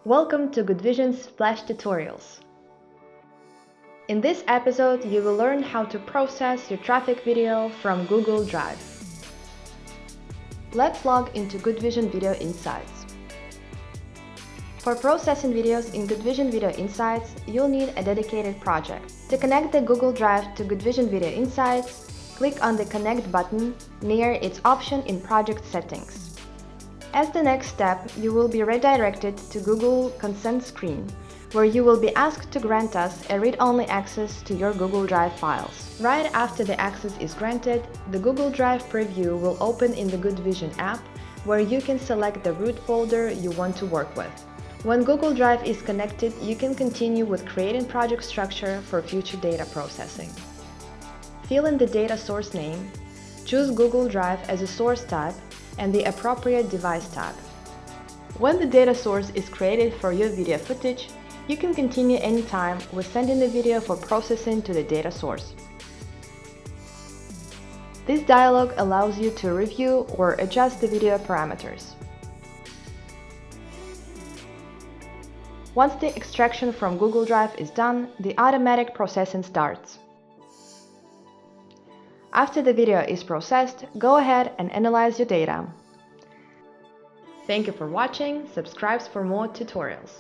Welcome to GoodVision's Flash Tutorials. In this episode, you will learn how to process your traffic video from Google Drive. Let's log into GoodVision Video Insights. For processing videos in GoodVision Video Insights, you'll need a dedicated project. To connect the Google Drive to GoodVision Video Insights, click on the Connect button near its option in Project Settings. As the next step, you will be redirected to Google Consent screen, where you will be asked to grant us a read-only access to your Google Drive files. Right after the access is granted, the Google Drive preview will open in the GoodVision app, where you can select the root folder you want to work with. When Google Drive is connected, you can continue with creating project structure for future data processing. Fill in the data source name, choose Google Drive as a source tab, and the appropriate device tab. When the data source is created for your video footage, you can continue anytime with sending the video for processing to the data source. This dialog allows you to review or adjust the video parameters. Once the extraction from Google Drive is done, the automatic processing starts. After the video is processed, go ahead and analyze your data. Thank you for watching. Subscribe for more tutorials.